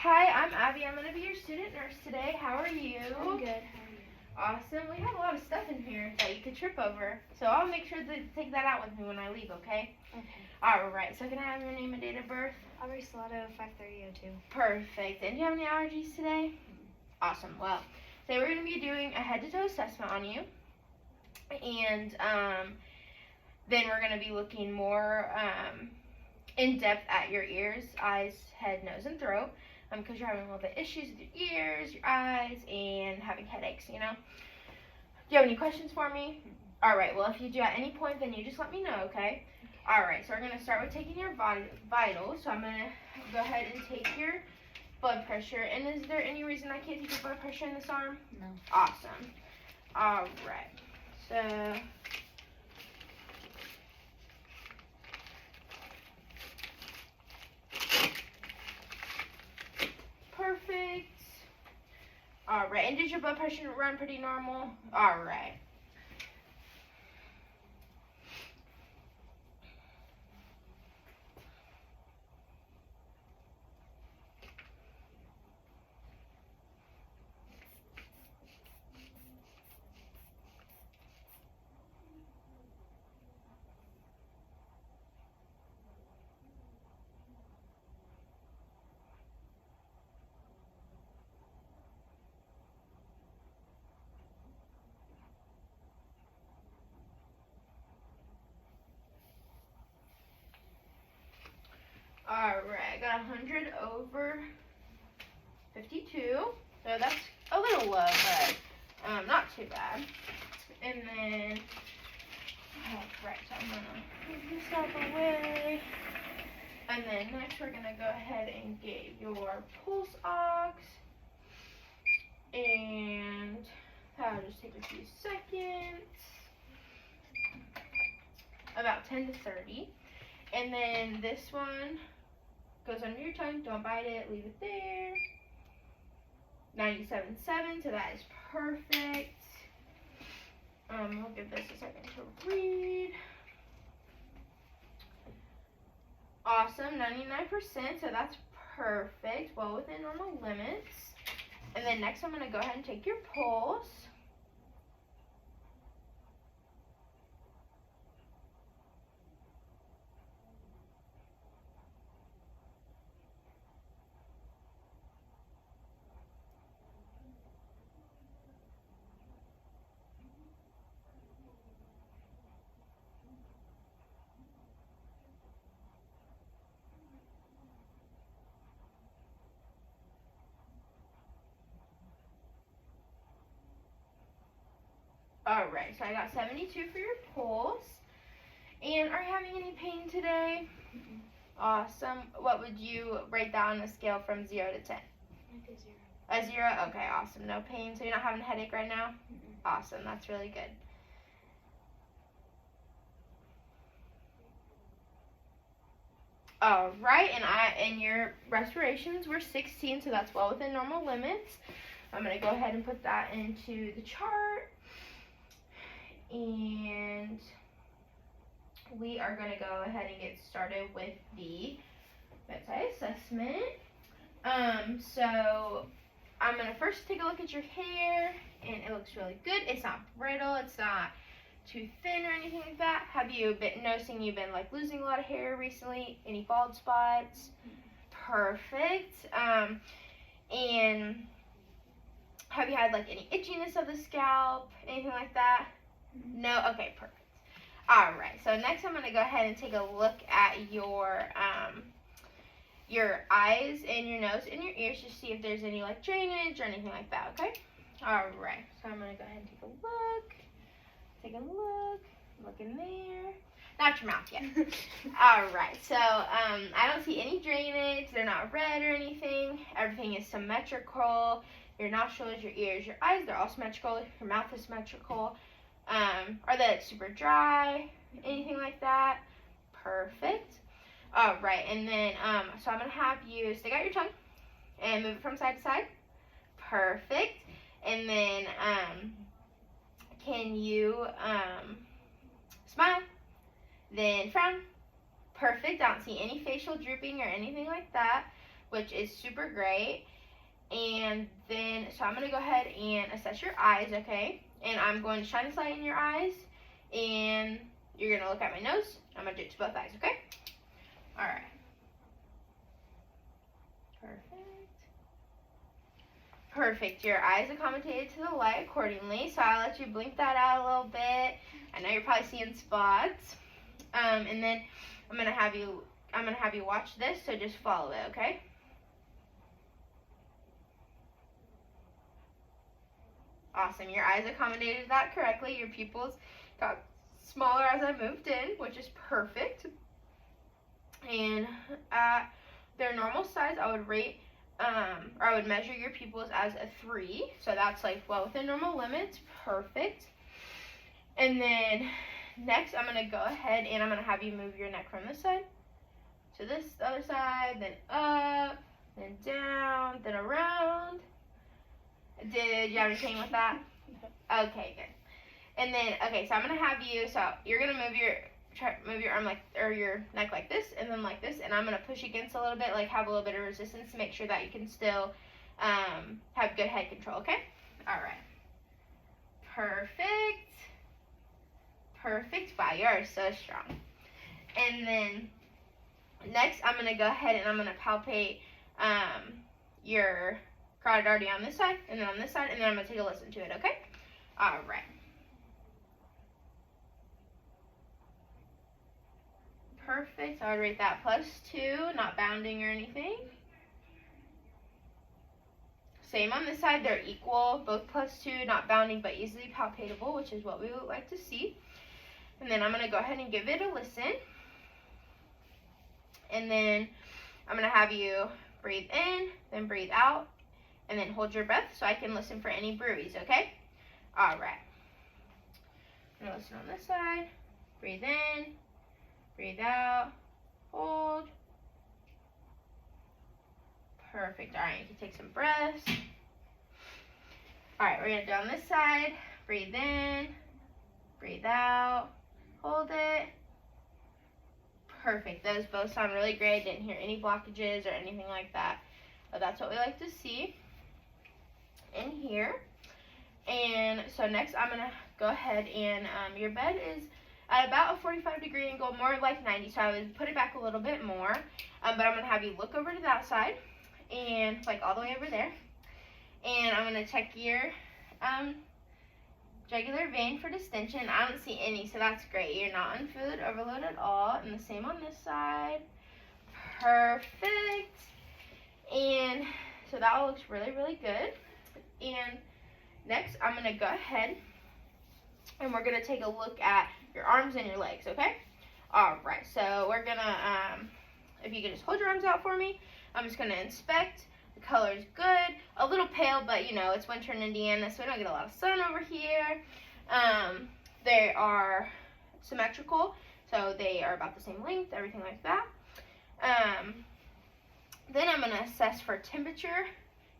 Hi, I'm Abby. I'm going to be your student nurse today. How are you? I'm good. How are you? Awesome. We have a lot of stuff in here that you could trip over. So I'll make sure to take that out with me when I leave, okay? Okay. Alright, so can I have your name and date of birth? Aubrey Salato, 53002. Perfect. And do you have any allergies today? Awesome. Well, today we're going to be doing a head-to-toe assessment on you. And then we're going to be looking more in depth at your ears, eyes, head, nose, and throat. Because you're having a little bit of issues with your ears, your eyes, and having headaches, you know? Do you have any questions for me? Alright, well, if you do at any point, then you just let me know, okay? Alright, so we're going to start with taking your vitals. So I'm going to go ahead and take your blood pressure. And is there any reason I can't take your blood pressure in this arm? No. Awesome. Alright, so... Perfect. Alright, and did your blood pressure run pretty normal? Alright. Alright, I got 100 over 52. So that's a little low, but not too bad. And then, alright, so I'm gonna move this out of the way. And then next we're gonna go ahead and get your pulse ox. And that'll just take a few seconds. About 10 to 30. And then this one goes under your tongue. Don't bite it. Leave it there. 97.7. So that is perfect. We'll give this a second to read. Awesome. 99%. So that's perfect. Well within normal limits. And then next I'm going to go ahead and take your pulse. Alright, so I got 72 for your pulse. And are you having any pain today? Mm-mm. Awesome. What would you rate that on a scale from 0 to 10? Maybe 0. A 0? Okay, awesome. No pain. So you're not having a headache right now? Mm-mm. Awesome. That's really good. Alright, and your respirations were 16, so that's well within normal limits. I'm going to go ahead and put that into the chart. And we are going to go ahead and get started with the bedside assessment. So I'm going to first take a look at your hair, and it looks really good. It's not brittle, it's not too thin or anything like that. Have you been noticing you've been like losing a lot of hair recently? Any bald spots? Perfect. And have you had like any itchiness of the scalp? Anything like that? No? Okay, perfect. Alright, so next I'm going to go ahead and take a look at your eyes and your nose and your ears to see if there's any like drainage or anything like that, okay? Alright, so I'm going to go ahead and take a look. Take a look. Look in there. Not your mouth yet. Alright, so I don't see any drainage. They're not red or anything. Everything is symmetrical. Your nostrils, your ears, your eyes, they're all symmetrical. Your mouth is symmetrical. Are they like super dry? Anything like that? Perfect. Alright, and then so I'm going to have you stick out your tongue and move it from side to side. Perfect. And then can you smile? Then frown. Perfect. I don't see any facial drooping or anything like that. which is super great. And then, so I'm going to go ahead and assess your eyes, okay? And I'm going to shine this light in your eyes, and you're going to look at my nose. I'm going to do it to both eyes, okay? All right. Perfect. Your eyes accommodated to the light accordingly, so I'll let you blink that out a little bit. I know you're probably seeing spots. And then I'm gonna have you watch this, so just follow it, okay? Awesome. Your eyes accommodated that correctly. Your pupils got smaller as I moved in, which is perfect. And at their normal size, I would rate or I would measure your pupils as a 3. So that's like well within normal limits. Perfect. And then next, I'm going to go ahead and I'm going to have you move your neck from this side to this other side, then up, then down, then around. Did you have anything with that? Okay, good. And then, okay, so I'm going to have you, so you're going to move your arm like, or your neck like this, and then like this, and I'm going to push against a little bit, like have a little bit of resistance to make sure that you can still have good head control, okay? All right. Perfect. Perfect. Wow, you are so strong. And then next, I'm going to go ahead and I'm going to palpate your carotid artery on this side, and then on this side, and then I'm going to take a listen to it, okay? All right. Perfect. So I would rate that +2, not bounding or anything. Same on this side, they're equal, both +2, not bounding, but easily palpatable, which is what we would like to see. And then I'm going to go ahead and give it a listen. And then I'm going to have you breathe in, then breathe out, and then hold your breath so I can listen for any bruits, okay? All right. I'm going to listen on this side. Breathe in, breathe out, hold. Perfect. All right, you can take some breaths. All right, we're going to do on this side. Breathe in, breathe out, hold it. Perfect. Those both sound really great. Didn't hear any blockages or anything like that. But that's what we like to see in here. And so next I'm going to go ahead and your bed is at about a 45-degree angle, more like 90, so I would put it back a little bit more. But I'm going to have you look over to that side, and like all the way over there. And I'm going to check your jugular vein for distension. I don't see any, so that's great. You're not on fluid overload at all. And the same on this side. Perfect. And so that all looks really, really good. And next, I'm going to go ahead and we're going to take a look at your arms and your legs, okay? All right, so we're going to, if you could just hold your arms out for me, I'm just going to inspect. The color is good, a little pale, but you know, it's winter in Indiana, so we don't get a lot of sun over here. They are symmetrical, so they are about the same length, everything like that. Then I'm going to assess for temperature.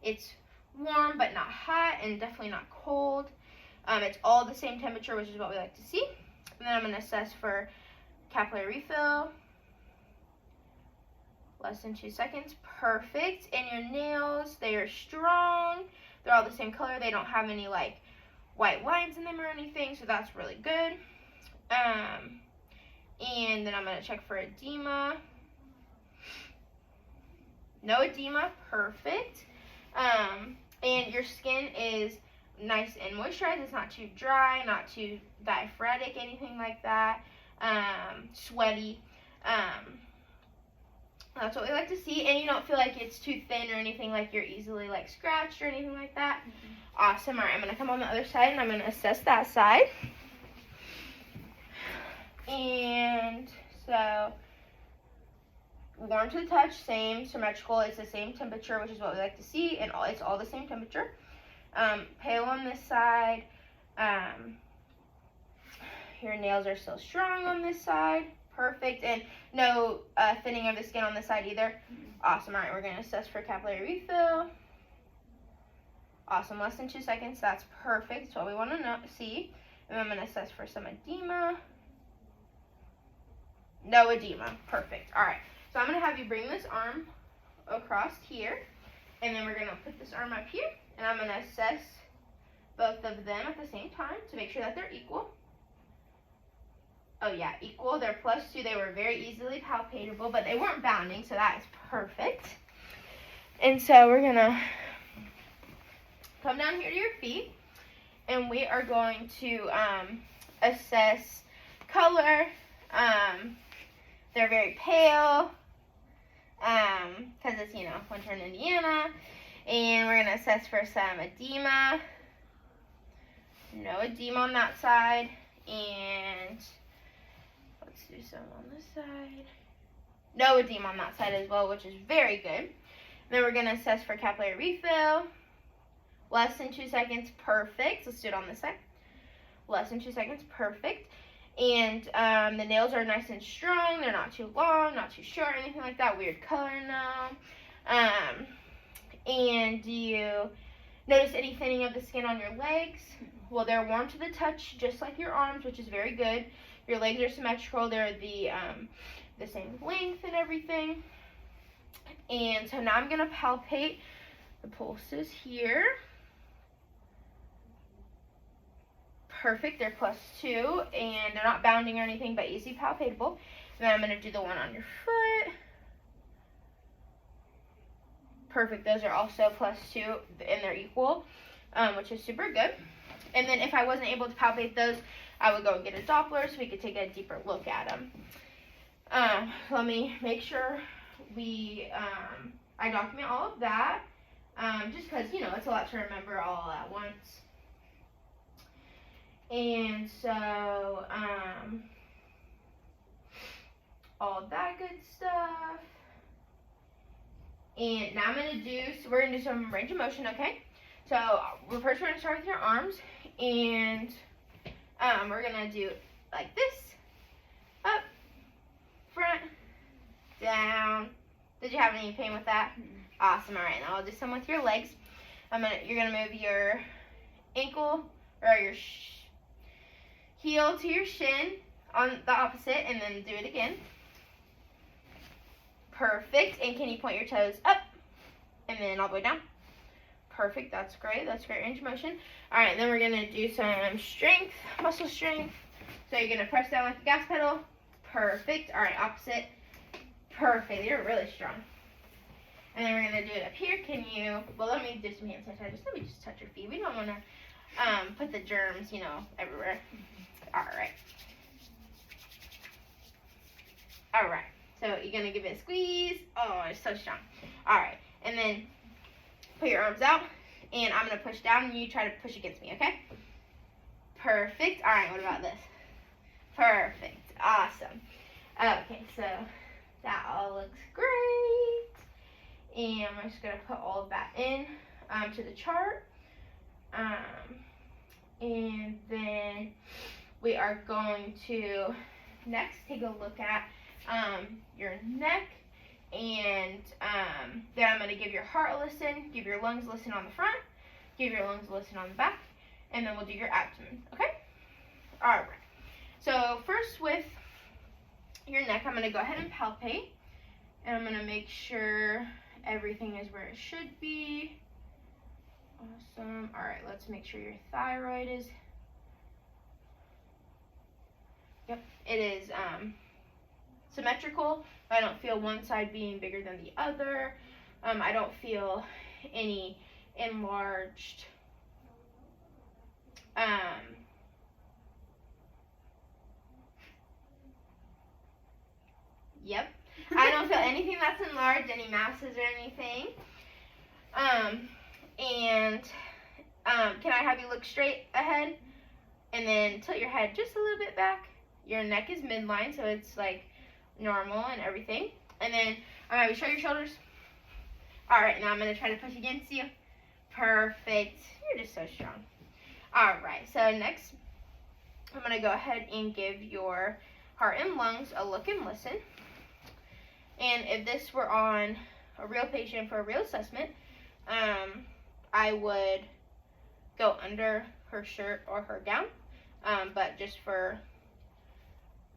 It's warm, but not hot, and definitely not cold. It's all the same temperature, which is what we like to see. And then I'm going to assess for capillary refill. Less than 2 seconds. Perfect. And your nails, they are strong. They're all the same color. They don't have any like white lines in them or anything, so that's really good. And then I'm going to check for edema. No edema. Perfect. And your skin is nice and moisturized. It's not too dry, not too diaphoretic, anything like that. Sweaty. That's what we like to see, and you don't feel like it's too thin or anything, like you're easily like scratched or anything like that. Awesome. All right, I'm going to come on the other side, and I'm going to assess that side. And so, warm to the touch, same, symmetrical, it's the same temperature, which is what we like to see, and it's all the same temperature. Pale on this side. Your nails are still strong on this side. Perfect. And no thinning of the skin on this side either. Awesome. All right, we're going to assess for capillary refill. Awesome. Less than 2 seconds. That's perfect. That's what we want to see. And I'm going to assess for some edema. No edema. Perfect. All right. So I'm going to have you bring this arm across here. And then we're going to put this arm up here. And I'm going to assess both of them at the same time to make sure that they're equal. Oh yeah, equal. They're +2. They were very easily palpatable, but they weren't bounding, so that is perfect. And so we're going to come down here to your feet. And we are going to assess color. They're very pale because it's, winter in Indiana. And we're going to assess for some edema. No edema on that side. And let's do some on this side. No edema on that side as well, which is very good. Then we're going to assess for capillary refill. Less than 2 seconds, perfect. Let's do it on this side. Less than 2 seconds, perfect. And the nails are nice and strong. They're not too long, not too short, anything like that. Weird color, no. And do you notice any thinning of the skin on your legs? Well, they're warm to the touch, just like your arms, which is very good. Your legs are symmetrical. They're the same length and everything. And so now I'm going to palpate the pulses here. Perfect. They're +2, and they're not bounding or anything, but easy palpatable. Then I'm going to do the one on your foot. Perfect. Those are also +2, and they're equal, which is super good. And then if I wasn't able to palpate those, I would go and get a Doppler so we could take a deeper look at them. Let me make sure I document all of that, just because, it's a lot to remember all at once. And so, all that good stuff. And now we're going to do some range of motion, okay? So, first we're going to start with your arms, and we're going to do like this, up, front, down. Did you have any pain with that? Mm-hmm. Awesome. All right, now I'll do some with your legs. You're going to move your ankle or your heel to your shin on the opposite, and then do it again. Perfect. And can you point your toes up and then all the way down? Perfect. That's great. That's great range of motion. All right, then we're going to do some strength, muscle strength. So you're going to press down like the gas pedal. Perfect. All right, opposite. Perfect. You're really strong. And then we're going to do it up here. Let me do some hand sanitizer. Let me just touch your feet. We don't want to put the germs, everywhere. All right. All right. So you're going to give it a squeeze. Oh, it's so strong. All right. And then put your arms out. And I'm going to push down, and you try to push against me, okay? Perfect. All right. What about this? Perfect. Awesome. Okay. So that all looks great. And I'm just going to put all of that in to the chart. And then we are going to next take a look at your neck, and then I'm going to give your heart a listen, give your lungs a listen on the front, give your lungs a listen on the back, and then we'll do your abdomen, okay? All right. So first with your neck, I'm going to go ahead and palpate, and I'm going to make sure everything is where it should be. Awesome. All right, let's make sure your thyroid is, yep, it is symmetrical. I don't feel one side being bigger than the other. I don't feel any enlarged yep. I don't feel anything that's enlarged, any masses or anything. And can I have you look straight ahead? And then tilt your head just a little bit back. Your neck is midline, so it's like normal and everything. And then I'm going to show your shoulders. All right, now I'm going to try to push against you. Perfect. You're just so strong. All right, so next I'm going to go ahead and give your heart and lungs a look and listen. And if this were on a real patient for a real assessment, I would go under her shirt or her gown, but just for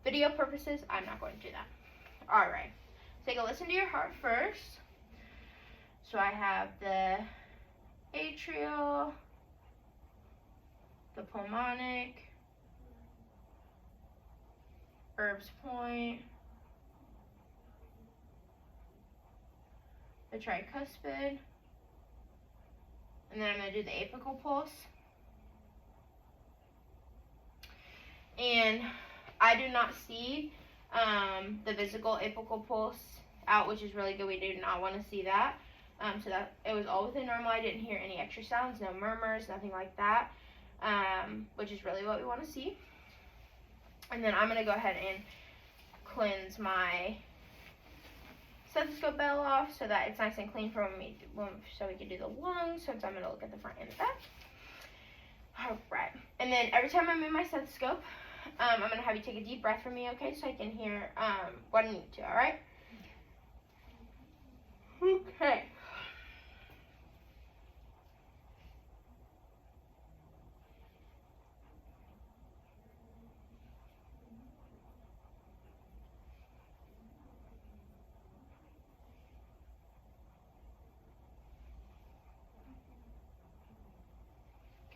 video purposes, I'm not going to do that. All right, take a listen to your heart first. So I have the atrial, the pulmonic, Erb's point, the tricuspid, and then I'm going to do the apical pulse. And I do not see the visible apical pulse out, which is really good. We do not want to see that. So that it was all within normal. I didn't hear any extra sounds, no murmurs, nothing like that, which is really what we want to see. And then I'm going to go ahead and cleanse my stethoscope bell off so that it's nice and clean for when so we can do the lungs. So I'm going to look at the front and the back. All right. And then every time I move my stethoscope, I'm going to have you take a deep breath for me, okay, so I can hear what I need to, all right? Okay.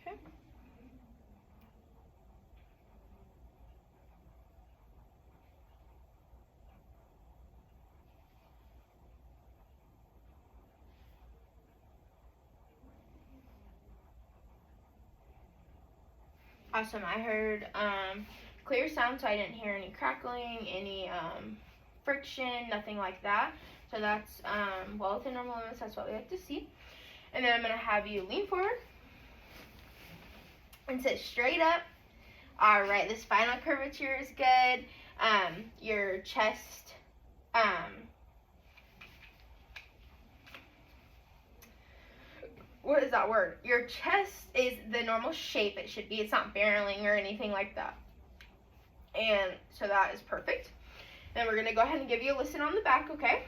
Okay. Awesome. I heard clear sound, so I didn't hear any crackling, any friction, nothing like that. So that's well within normal limits. That's what we like to see. And then I'm going to have you lean forward and sit straight up. All right. The spinal curvature is good. Your chest. What is that word? Your chest is the normal shape it should be. It's not barreling or anything like that. And so that is perfect. Then we're going to go ahead and give you a listen on the back, okay?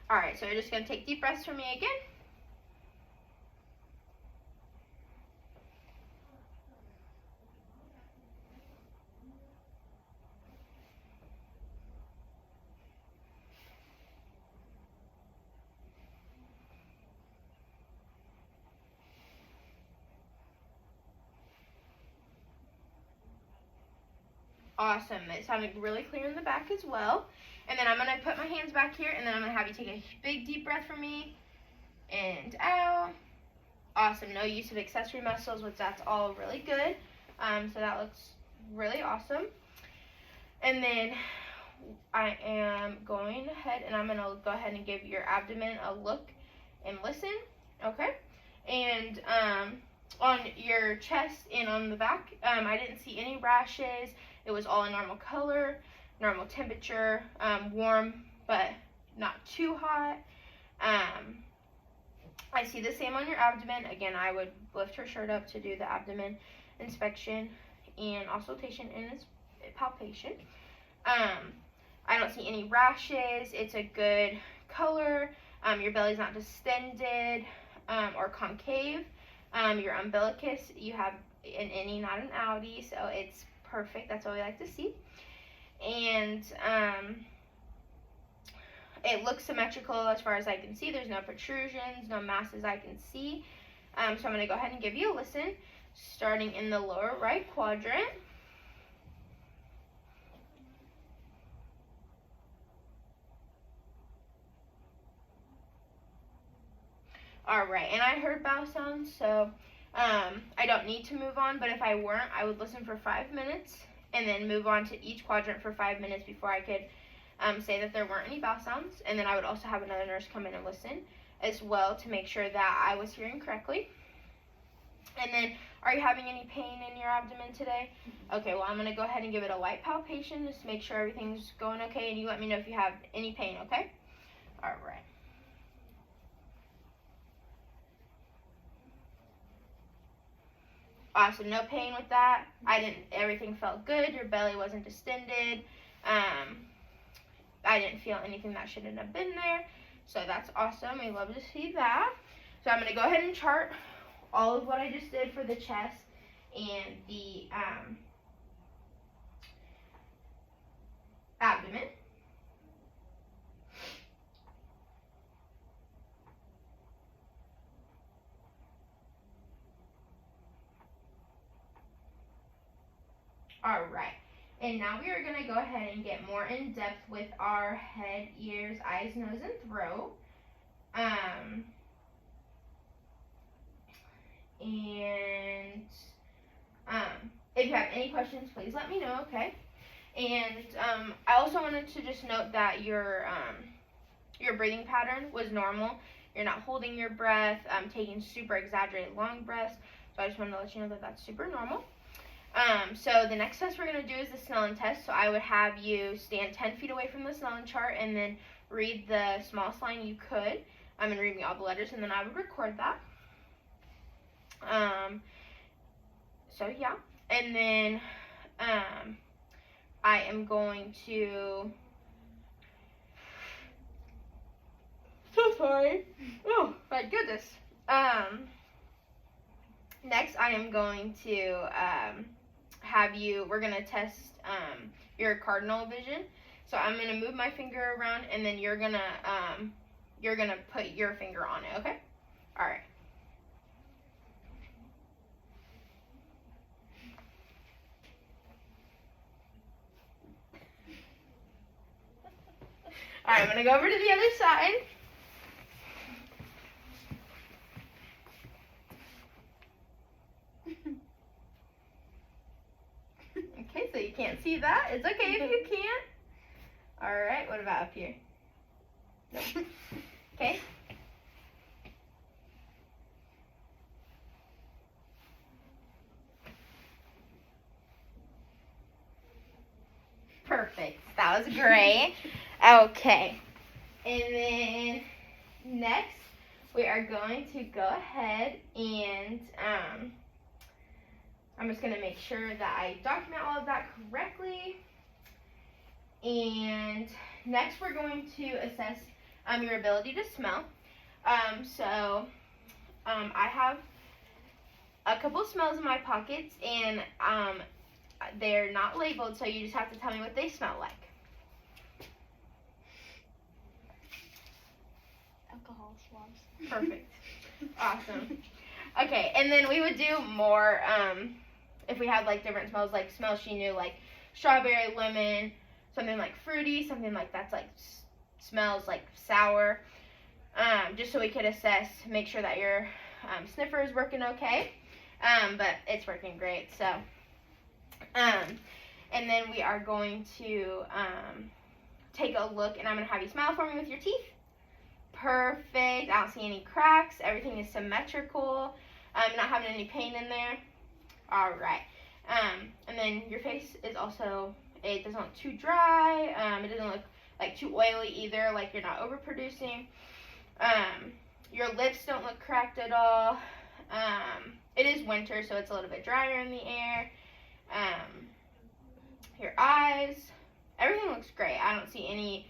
All right, so you're just going to take deep breaths from me again. Awesome. It sounded really clear in the back as well. And then I'm going to put my hands back here, and then I'm going to have you take a big deep breath from me. And out. Awesome. No use of accessory muscles, which that's all really good. So that looks really awesome. And then I am going ahead, and I'm going to go ahead and give your abdomen a look and listen. Okay? And on your chest and on the back, I didn't see any rashes. It was all a normal color, normal temperature, warm but not too hot. I see the same on your abdomen. Again, I would lift her shirt up to do the abdomen inspection and auscultation and palpation. I don't see any rashes. It's a good color. Your belly's not distended or concave. Your umbilicus, you have an innie, not an outie, so it's perfect. That's what we like to see. And it looks symmetrical as far as I can see. There's no protrusions, no masses I can see. So I'm going to go ahead and give you a listen, starting in the lower right quadrant. All right, and I heard bowel sounds, so I don't need to move on, but if I weren't, I would listen for 5 minutes and then move on to each quadrant for 5 minutes before I could say that there weren't any bowel sounds. And then I would also have another nurse come in and listen as well to make sure that I was hearing correctly. And then, are you having any pain in your abdomen today? Okay, well, I'm going to go ahead and give it a light palpation just to make sure everything's going okay, and you let me know if you have any pain, okay? All right. Awesome, no pain with that. Everything felt good. Your belly wasn't distended. I didn't feel anything that shouldn't have been there. So that's awesome. We love to see that. So I'm going to go ahead and chart all of what I just did for the chest and the abdomen. All right. And now we are going to go ahead and get more in depth with our head, ears, eyes, nose, and throat. If you have any questions, please let me know, okay? And I also wanted to just note that your breathing pattern was normal. You're not holding your breath, taking super exaggerated long breaths. So I just wanted to let you know that that's super normal. So the next test we're going to do is the Snellen test. So I would have you stand 10 feet away from the Snellen chart and then read the smallest line you could. And read me all the letters, and then I would record that. So yeah. And then I am going to... So sorry. Oh, my goodness. Next, I am going to have you, we're going to test your cardinal vision. So I'm going to move my finger around, and then you're going to put your finger on it, okay? All right. All right, I'm going to go over to the other side. Okay, so you can't see that. It's okay if you can't. All right, what about up here? Nope. Okay. Perfect. That was great. Okay. And then next, we are going to go ahead and I'm just going to make sure that I document all of that correctly. And next, we're going to assess your ability to smell. I have a couple smells in my pockets, and they're not labeled, so you just have to tell me what they smell like. Alcohol swabs. Perfect. Awesome. Okay, and then we would do more if we had like different smells, like smells she knew, like strawberry, lemon, something like fruity, something like that's like smells like sour, just so we could assess, make sure that your sniffer is working okay, but it's working great. So and then we are going to take a look, and I'm going to have you smile for me with your teeth. Perfect. I don't see any cracks. Everything is symmetrical. Not having any pain in there. All right. And then your face is also, it doesn't look too dry. It doesn't look like too oily either, like you're not overproducing. Your lips don't look cracked at all. It is winter, so it's a little bit drier in the air. Your eyes, everything looks great. I don't see any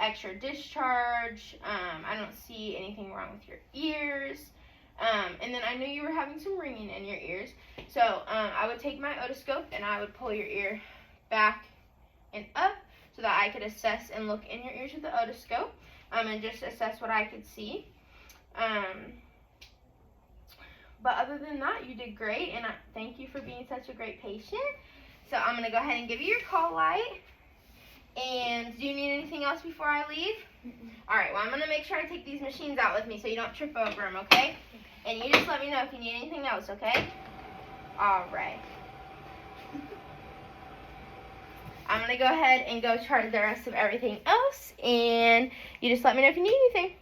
extra discharge. I don't see anything wrong with your ears. And then I knew you were having some ringing in your ears. So I would take my otoscope and I would pull your ear back and up so that I could assess and look in your ears with the otoscope and just assess what I could see. But other than that, you did great, and thank you for being such a great patient. So I'm going to go ahead and give you your call light. And do you need anything else before I leave? All right, well, I'm going to make sure I take these machines out with me so you don't trip over them, okay? And you just let me know if you need anything else, okay? All right. I'm going to go ahead and go try the rest of everything else, and you just let me know if you need anything.